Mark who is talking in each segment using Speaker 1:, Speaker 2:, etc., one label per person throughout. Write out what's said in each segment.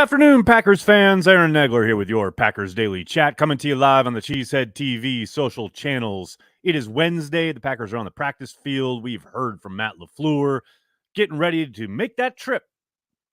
Speaker 1: afternoon, Packers fans. Aaron Nagler here with your Packers Daily Chat, coming to you live on the Cheesehead TV social channels. It is Wednesday. The Packers are on the practice field. We've heard from Matt LaFleur, getting ready to make that trip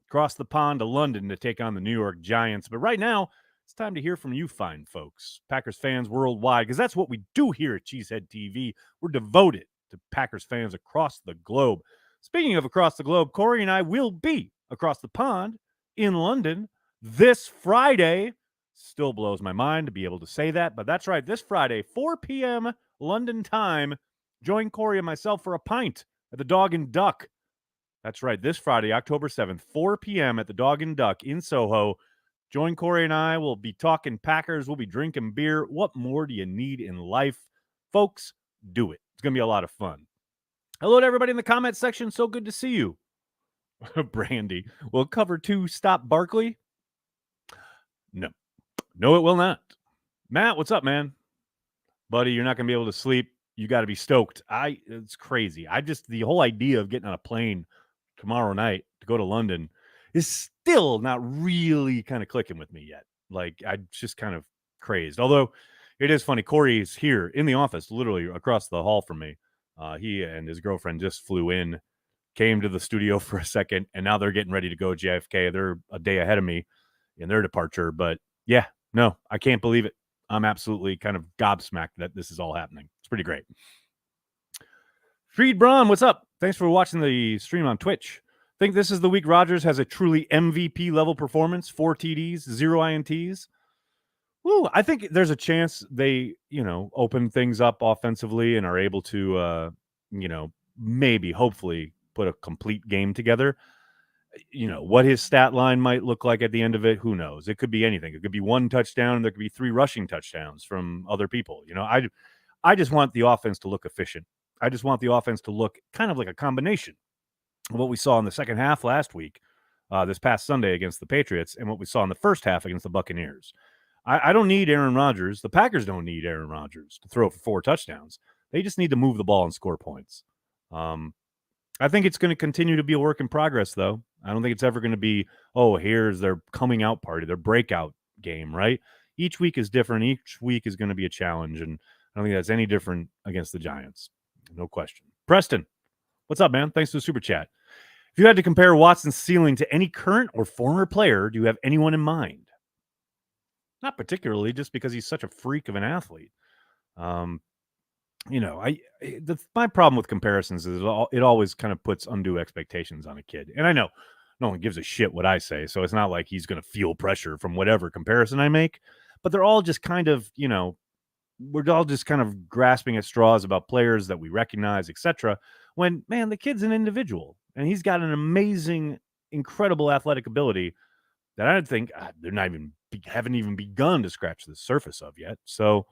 Speaker 1: across the pond to London to take on the New York Giants. But right now, it's time to hear from you fine folks, Packers fans worldwide, because that's what we do here at Cheesehead TV. We're devoted to Packers fans across the globe. Speaking of across the globe, Corey and I will be across the pond in London this Friday. Still blows my mind to be able to say that, but that's right. This Friday, 4 p.m. London time, join Corey and myself for a pint at the Dog and Duck. That's right. This Friday, October 7th, 4 p.m. at the Dog and Duck in Soho. Join Corey and I. We'll be talking Packers. We'll be drinking beer. What more do you need in life? Folks, do it. It's going to be a lot of fun. Hello to everybody in the comment section. So good to see you. Brandy, will cover 2 stop Barkley? No, it will not. Matt, what's up, man? Buddy, you're not going to be able to sleep. You got to be stoked. It's crazy. The whole idea of getting on a plane tomorrow night to go to London is still not really kind of clicking with me yet. Like, I'm just kind of crazed. Although it is funny. Corey is here in the office, literally across the hall from me. He and his girlfriend just flew in, came to the studio for a second, and now they're getting ready to go JFK. They're a day ahead of me in their departure. But yeah, no, I can't believe it. I'm absolutely kind of gobsmacked that this is all happening. It's pretty great. Freed Braun, what's up? Thanks for watching the stream on Twitch. Think this is the week Rodgers has a truly MVP level performance, 4 TDs, 0 INTs. Woo, I think there's a chance they, open things up offensively and are able to, maybe, hopefully, put a complete game together. What his stat line might look like at the end of it, who knows? It could be anything. It could be 1 touchdown, and there could be 3 rushing touchdowns from other people. I just want the offense to look efficient. I just want the offense to look kind of like a combination of what we saw in the second half last week, this past Sunday against the Patriots, and what we saw in the first half against the Buccaneers. I don't need Aaron Rodgers. The Packers don't need Aaron Rodgers to throw for 4 touchdowns. They just need to move the ball and score points. I think it's going to continue to be a work in progress, though. I don't think it's ever going to be, here's their coming out party, their breakout game, right? Each week is different. Each week is going to be a challenge, and I don't think that's any different against the Giants. No question. Preston, what's up, man? Thanks for the super chat. If you had to compare Watson's ceiling to any current or former player, do you have anyone in mind? Not particularly, just because he's such a freak of an athlete. My problem with comparisons is it always kind of puts undue expectations on a kid. And I know no one gives a shit what I say, so it's not like he's going to feel pressure from whatever comparison I make. But they're all just kind of, we're all just kind of grasping at straws about players that we recognize, etc. When, man, the kid's an individual, and he's got an amazing, incredible athletic ability that I don't think haven't even begun to scratch the surface of yet. So,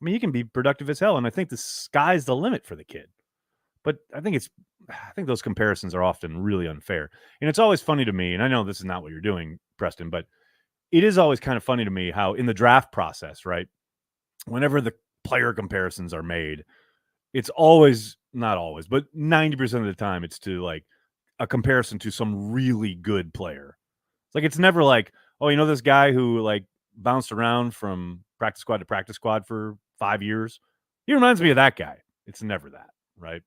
Speaker 1: I mean, he can be productive as hell, and I think the sky's the limit for the kid. But I think those comparisons are often really unfair. And it's always funny to me, and I know this is not what you're doing, Preston, but it is always kind of funny to me how in the draft process, right, whenever the player comparisons are made, it's always, not always, but 90% of the time it's to like a comparison to some really good player. Like, it's never like, this guy who like bounced around from practice squad to practice squad for 5 years. He reminds me of that guy. It's never that, right?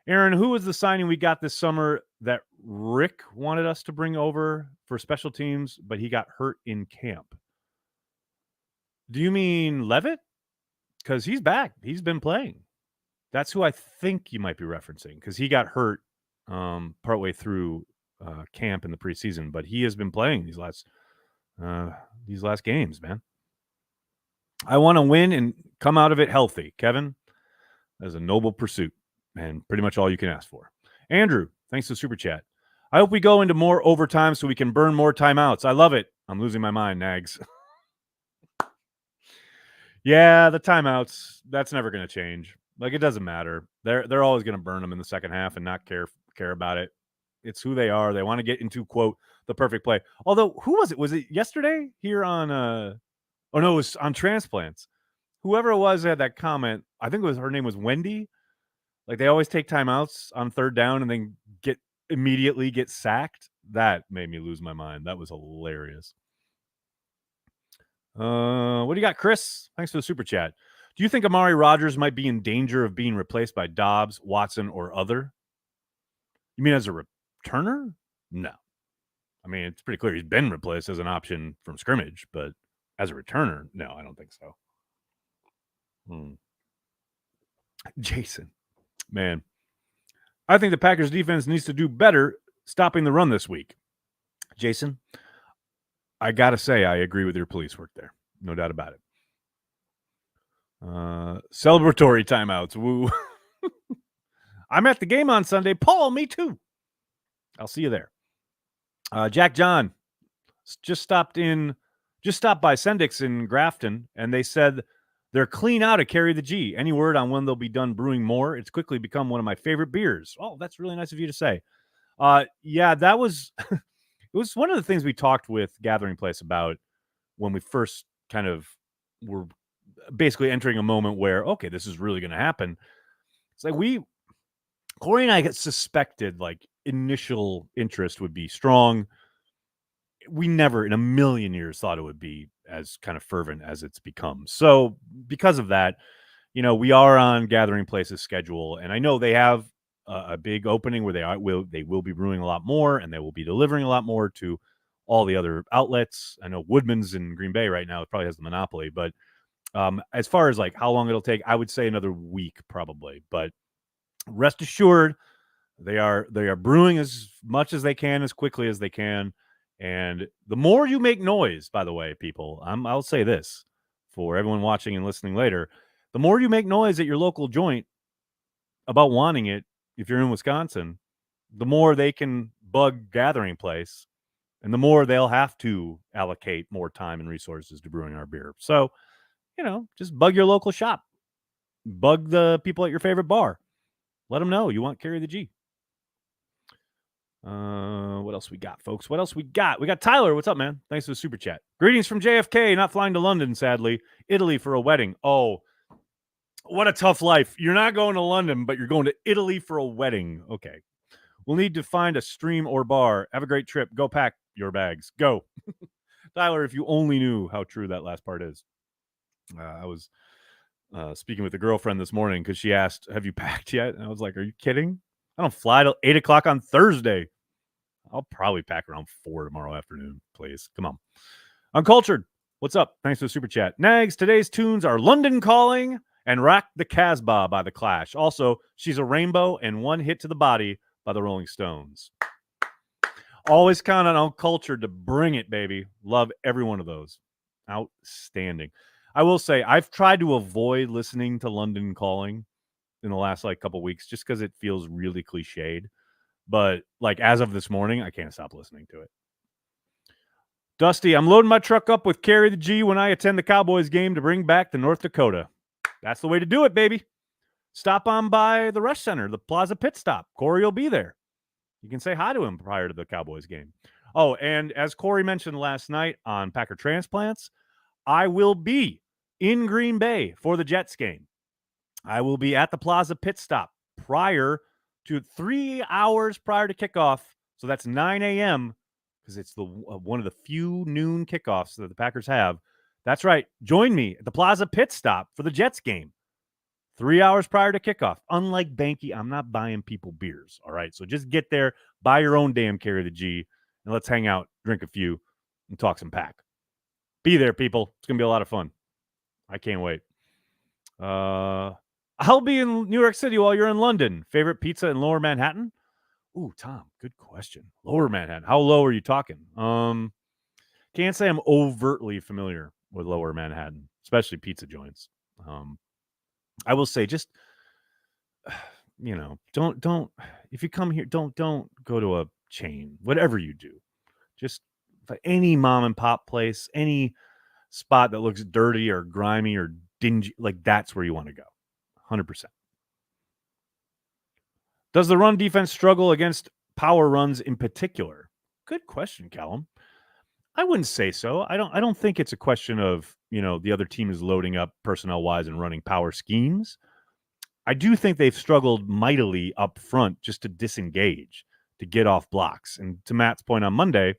Speaker 1: Aaron, who was the signing we got this summer that Rick wanted us to bring over for special teams, but he got hurt in camp? Do you mean Levitt? Because he's back. He's been playing. That's who I think you might be referencing, because he got hurt partway through camp in the preseason, but he has been playing these last games, man. I want to win and come out of it healthy, Kevin. That is a noble pursuit, and pretty much all you can ask for. Andrew, thanks for the super chat. I hope we go into more overtime so we can burn more timeouts. I love it. I'm losing my mind, Nags. Yeah, the timeouts, that's never going to change. Like, it doesn't matter. They're always going to burn them in the second half and not care about it. It's who they are. They want to get into, quote, the perfect play. Although, who was it? Was it yesterday here on it was on Transplants. Whoever it was had that comment, I think her name was Wendy. Like, they always take timeouts on third down and then immediately get sacked. That made me lose my mind. That was hilarious. What do you got, Chris? Thanks for the super chat. Do you think Amari Rodgers might be in danger of being replaced by Dobbs, Watson, or other? You mean as a returner? No. I mean, it's pretty clear he's been replaced as an option from scrimmage, but as a returner, no, I don't think so. Jason, man, I think the Packers defense needs to do better stopping the run this week. Jason, I got to say, I agree with your police work there. No doubt about it. Celebratory timeouts. Woo. I'm at the game on Sunday. Paul, me too. I'll see you there. Jack John just stopped by Sendix in Grafton, and they said they're clean out of Carry the G. Any word on when they'll be done brewing more? It's quickly become one of my favorite beers. Oh, that's really nice of you to say. Yeah, that was it was one of the things we talked with Gathering Place about when we first kind of were basically entering a moment where, okay, this is really going to happen. It's like Corey and I had suspected like initial interest would be strong. We never in a million years thought it would be as kind of fervent as it's become. So because of that, we are on Gathering Place's schedule, and I know they have a big opening where they will be brewing a lot more, and they will be delivering a lot more to all the other outlets. I know Woodman's in Green Bay right now. It probably has the monopoly, but as far as like how long it'll take, I would say another week probably. But rest assured, they are brewing as much as they can, as quickly as they can. And the more you make noise, by the way, people, I'll say this for everyone watching and listening later, the more you make noise at your local joint about wanting it, if you're in Wisconsin, the more they can bug Gathering Place, and the more they'll have to allocate more time and resources to brewing our beer. So, just bug your local shop. Bug the people at your favorite bar. Let them know you want Carry the G. What else we got, folks? What else we got? We got Tyler. What's up, man? Thanks for the super chat. Greetings from JFK. Not flying to London, sadly. Italy for a wedding. Oh, what a tough life. You're not going to London, but you're going to Italy for a wedding. Okay. We'll need to find a stream or bar. Have a great trip. Go pack your bags. Go. Tyler, if you only knew how true that last part is. I was speaking with a girlfriend this morning because she asked, have you packed yet? And I was like, are you kidding? I don't fly till 8 o'clock on Thursday. I'll probably pack around 4 tomorrow afternoon, please. Come on. Uncultured. What's up? Thanks for the super chat. Nags, today's tunes are London Calling and Rock the Casbah by The Clash. Also, She's a Rainbow and One Hit to the Body by the Rolling Stones. Always count on Uncultured to bring it, baby. Love every one of those. Outstanding. I will say, I've tried to avoid listening to London Calling in the last couple weeks just because it feels really cliched. But as of this morning, I can't stop listening to it. Dusty, I'm loading my truck up with Carry the G when I attend the Cowboys game to bring back the North Dakota. That's the way to do it, baby. Stop on by the Rush Center, the Plaza Pit Stop. Corey will be there. You can say hi to him prior to the Cowboys game. Oh, and as Corey mentioned last night on Packer Transplants, I will be in Green Bay for the Jets game. I will be at the Plaza Pit Stop prior to 3 hours prior to kickoff. So that's 9 a.m. because it's the one of the few noon kickoffs that the Packers have. That's right. Join me at the Plaza Pit Stop for the Jets game. 3 hours prior to kickoff. Unlike Banky, I'm not buying people beers. All right. So just get there, buy your own damn Carry the G, and let's hang out, drink a few, and talk some pack. Be there, people. It's going to be a lot of fun. I can't wait. I'll be in New York City while you're in London. Favorite pizza in Lower Manhattan? Ooh, Tom, good question. Lower Manhattan. How low are you talking? Can't say I'm overtly familiar with Lower Manhattan, especially pizza joints. I will say, just don't if you come here, don't go to a chain. Whatever you do, just any mom and pop place, any spot that looks dirty or grimy or dingy, that's where you want to go. 100%. Does the run defense struggle against power runs in particular? Good question, Callum. I wouldn't say so. I don't think it's a question of, the other team is loading up personnel-wise and running power schemes. I do think they've struggled mightily up front just to disengage, to get off blocks. And to Matt's point on Monday,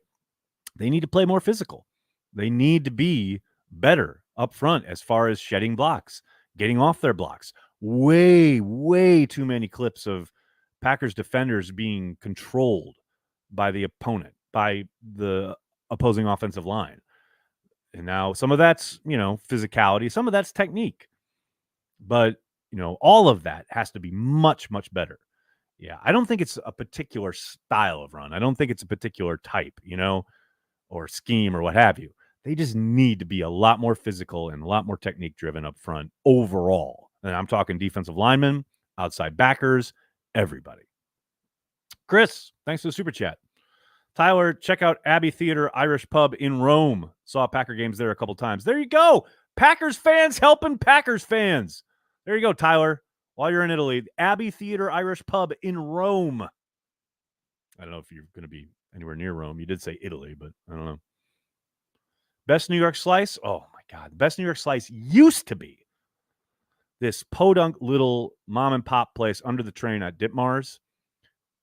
Speaker 1: they need to play more physical. They need to be better up front as far as shedding blocks, getting off their blocks. Way, way too many clips of Packers defenders being controlled by the opponent, by the opposing offensive line. And now some of that's, physicality, some of that's technique. But, all of that has to be much, much better. Yeah, I don't think it's a particular style of run. I don't think it's a particular type, or scheme or what have you. They just need to be a lot more physical and a lot more technique driven up front overall. And I'm talking defensive linemen, outside backers, everybody. Chris, thanks for the super chat. Tyler, check out Abbey Theater Irish Pub in Rome. Saw Packer games there a couple times. There you go. Packers fans helping Packers fans. There you go, Tyler. While you're in Italy, Abbey Theater Irish Pub in Rome. I don't know if you're going to be anywhere near Rome. You did say Italy, but I don't know. Best New York slice? Oh, my God. The best New York slice used to be this podunk little mom and pop place under the train at Ditmars.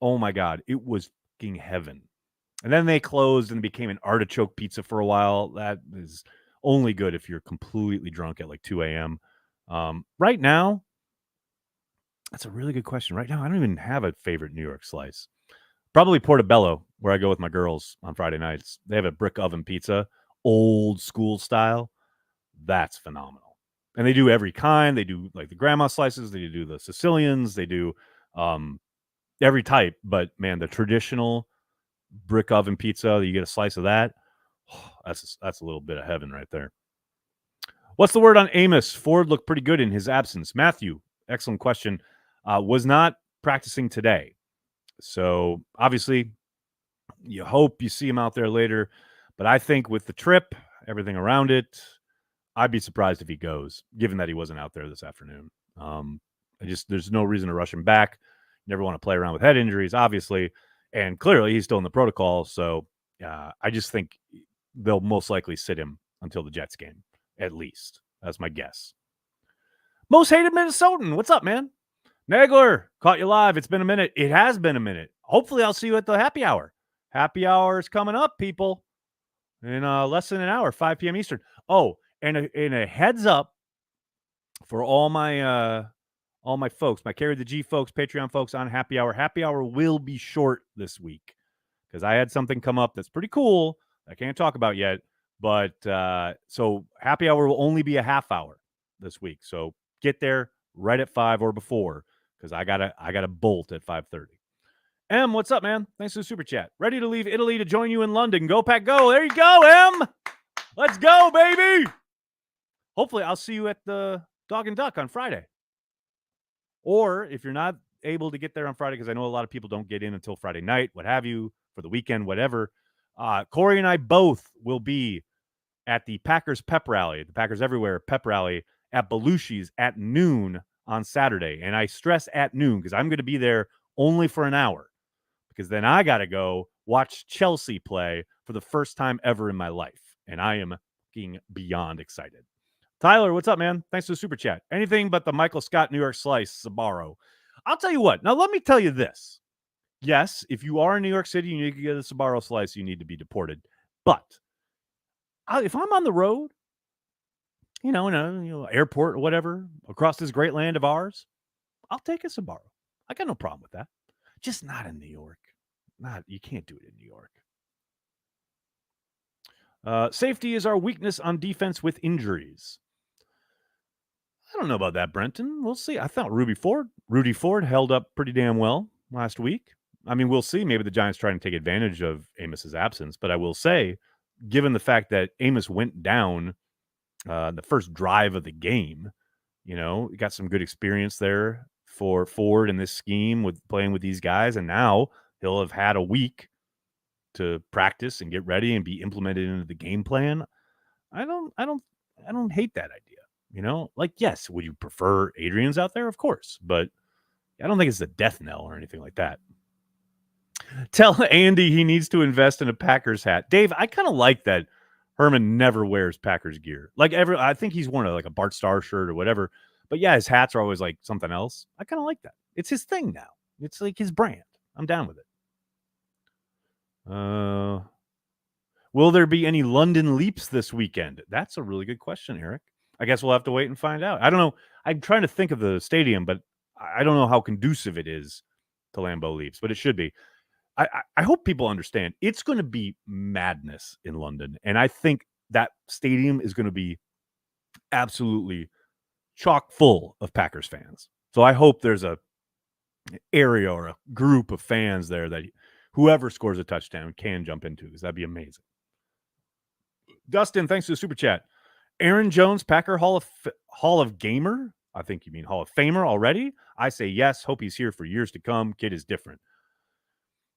Speaker 1: Oh, my God. It was fucking heaven. And then they closed and became an artichoke pizza for a while. That is only good if you're completely drunk at like 2 a.m. Right now, that's a really good question. Right now, I don't even have a favorite New York slice. Probably Portobello, where I go with my girls on Friday nights. They have a brick oven pizza, old school style. That's phenomenal. And they do every kind. They do like the grandma slices. They do the Sicilians. They do every type. But, man, the traditional brick oven pizza, you get a slice of that. That's a little bit of heaven right there. What's the word on Amos? Ford looked pretty good in his absence. Matthew, excellent question. Was not practicing today. So obviously you hope you see him out there later. But I think with the trip, everything around it, I'd be surprised if he goes, given that he wasn't out there this afternoon. There's no reason to rush him back. Never want to play around with head injuries, obviously. And clearly he's still in the protocol. So I just think they'll most likely sit him until the Jets game, at least. That's my guess. Most hated Minnesotan. What's up, man? Nagler, caught you live. It's been a minute. It has been a minute. Hopefully I'll see you at the happy hour. Happy hour is coming up, people, in less than an hour, 5 p.m. Eastern. Oh, and a heads up for all my folks, my Carry the G folks, Patreon folks on happy hour. Happy hour will be short this week because I had something come up that's pretty cool. I can't talk about yet, but so happy hour will only be a half hour this week. So get there right at 5 or before because I gotta bolt at 5:30. M, what's up, man? Thanks for the super chat. Ready to leave Italy to join you in London. Go, Pack, go. There you go, M. Let's go, baby. Hopefully, I'll see you at the Dog and Duck on Friday. Or if you're not able to get there on Friday, because I know a lot of people don't get in until Friday night, what have you, for the weekend, whatever. Corey and I both will be at the Packers Pep Rally, the Packers Everywhere Pep Rally at Belushi's at noon on Saturday. And I stress at noon because I'm going to be there only for an hour because then I got to go watch Chelsea play for the first time ever in my life. And I am fucking beyond excited. Tyler, what's up, man? Thanks for the super chat. Anything but the Michael Scott New York slice, Sbarro. I'll tell you what. Now, let me tell you this. Yes, if you are in New York City, you need to get a Sbarro slice, you need to be deported. But if I'm on the road, in a airport or whatever, across this great land of ours, I'll take a Sbarro. I got no problem with that. Just not in New York. You can't do it in New York. Safety is our weakness on defense with injuries. I don't know about that, Brenton. We'll see. I thought Rudy Ford held up pretty damn well last week. I mean, we'll see. Maybe the Giants trying to take advantage of Amos's absence. But I will say, given the fact that Amos went down the first drive of the game, got some good experience there for Ford in this scheme with playing with these guys. And now he'll have had a week to practice and get ready and be implemented into the game plan. I don't hate that idea. Yes, would you prefer Adrian's out there? Of course, but I don't think it's the death knell or anything like that. Tell Andy he needs to invest in a Packers hat. Dave, I kind of like that Herman never wears Packers gear. I think he's worn a Bart Starr shirt or whatever. But yeah, his hats are always like something else. I kind of like that. It's his thing now. It's like his brand. I'm down with it. Will there be any London leaps this weekend? That's a really good question, Eric. I guess we'll have to wait and find out. I don't know. I'm trying to think of the stadium, but I don't know how conducive it is to Lambeau leaps, but it should be. I hope people understand it's going to be madness in London. And I think that stadium is going to be absolutely chock full of Packers fans. So I hope there's a area or a group of fans there that whoever scores a touchdown can jump into, because that'd be amazing. Dustin, thanks for the super chat. Aaron Jones, Packer Hall of Gamer. I think you mean Hall of Famer already. I say yes. Hope he's here for years to come. Kid is different.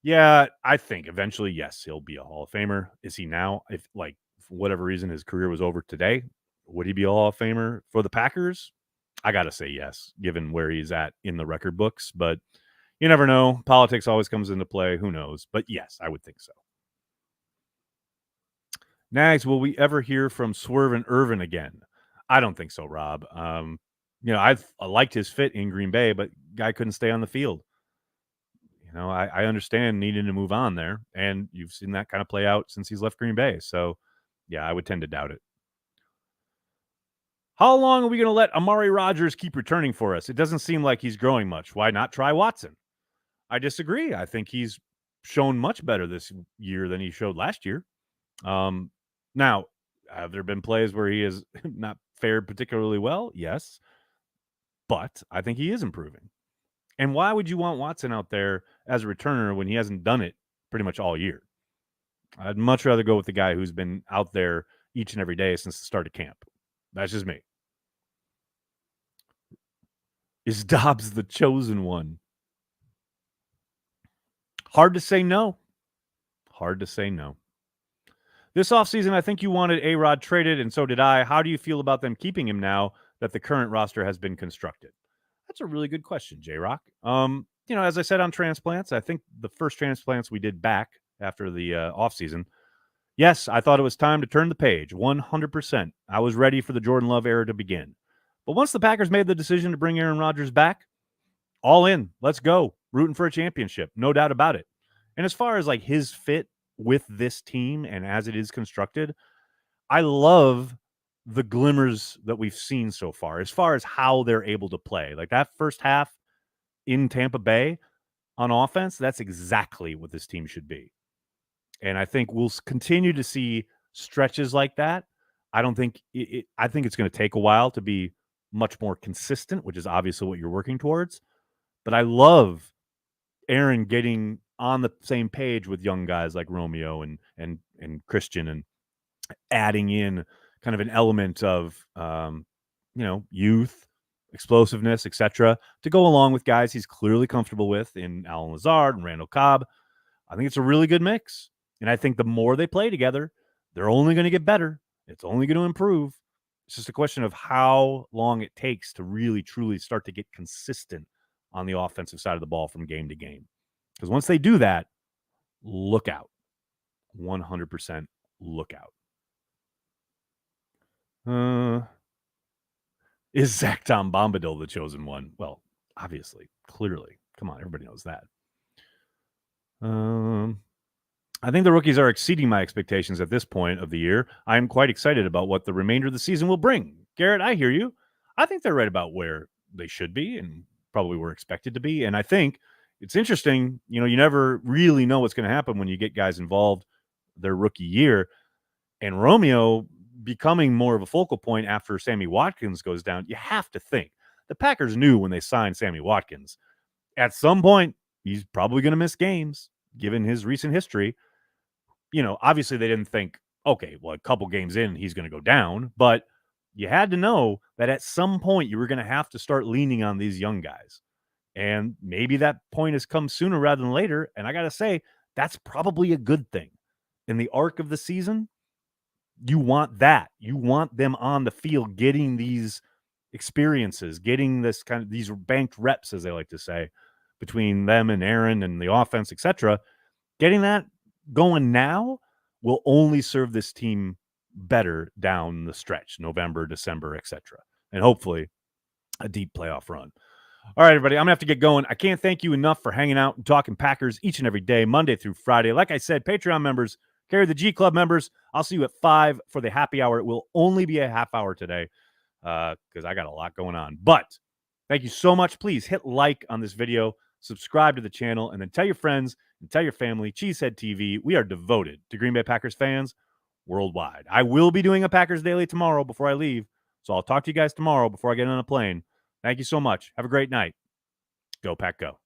Speaker 1: Yeah, I think eventually, yes, he'll be a Hall of Famer. Is he now? If, like, for whatever reason his career was over today, would he be a Hall of Famer for the Packers? I got to say yes, given where he's at in the record books. But you never know. Politics always comes into play. Who knows? But yes, I would think so. Nags, will we ever hear from Swerve and Irvin again? I don't think so, Rob. I liked his fit in Green Bay, but guy couldn't stay on the field. I understand needing to move on there, and you've seen that kind of play out since he's left Green Bay. So, yeah, I would tend to doubt it. How long are we going to let Amari Rodgers keep returning for us? It doesn't seem like he's growing much. Why not try Watson? I disagree. I think he's shown much better this year than he showed last year. Now, have there been plays where he has not fared particularly well? Yes. But I think he is improving. And why would you want Watson out there as a returner when he hasn't done it pretty much all year? I'd much rather go with the guy who's been out there each and every day since the start of camp. That's just me. Is Dobbs the chosen one? Hard to say no. Hard to say no. This offseason, I think you wanted A-Rod traded, and so did I. How do you feel about them keeping him now that the current roster has been constructed? That's a really good question, J-Rock. As I said on transplants, I think the first transplants we did back after the offseason, yes, I thought it was time to turn the page, 100%. I was ready for the Jordan Love era to begin. But once the Packers made the decision to bring Aaron Rodgers back, all in, let's go. Rooting for a championship, no doubt about it. And as far as like his fit with this team and as it is constructed, I love the glimmers that we've seen so far as how they're able to play. Like that first half in Tampa Bay on offense, that's exactly what this team should be. And I think we'll continue to see stretches like that. I think it's going to take a while to be much more consistent, which is obviously what you're working towards. But I love Aaron getting on the same page with young guys like Romeo and Christian, and adding in kind of an element of youth, explosiveness, etc., to go along with guys he's clearly comfortable with in Allen Lazard and Randall Cobb. I think it's a really good mix. And I think the more they play together, they're only going to get better. It's only going to improve. It's just a question of how long it takes to really, truly start to get consistent on the offensive side of the ball from game to game. Because once they do that, look out. 100% look out. Is Zach Tom Bombadil the chosen one? Well, obviously, clearly. Come on, everybody knows that. I think the rookies are exceeding my expectations at this point of the year. I am quite excited about what the remainder of the season will bring. Garrett, I hear you. I think they're right about where they should be and probably were expected to be. And I think it's interesting, you never really know what's going to happen when you get guys involved their rookie year. And Romeo becoming more of a focal point after Sammy Watkins goes down, you have to think. The Packers knew when they signed Sammy Watkins, at some point, he's probably going to miss games, given his recent history. Obviously they didn't think, okay, well, a couple games in, he's going to go down. But you had to know that at some point you were going to have to start leaning on these young guys. And maybe that point has come sooner rather than later. And I got to say, that's probably a good thing. In the arc of the season, you want that. You want them on the field getting these experiences, getting these banked reps, as they like to say, between them and Aaron and the offense, etc. Getting that going now will only serve this team better down the stretch, November, December, etc. And hopefully a deep playoff run. All right, everybody, I'm going to have to get going. I can't thank you enough for hanging out and talking Packers each and every day, Monday through Friday. Like I said, Patreon members, carry the G Club members. I'll see you at 5 for the happy hour. It will only be a half hour today because I got a lot going on. But thank you so much. Please hit like on this video, subscribe to the channel, and then tell your friends and tell your family. Cheesehead TV, we are devoted to Green Bay Packers fans worldwide. I will be doing a Packers Daily tomorrow before I leave, so I'll talk to you guys tomorrow before I get on a plane. Thank you so much. Have a great night. Go Pack Go.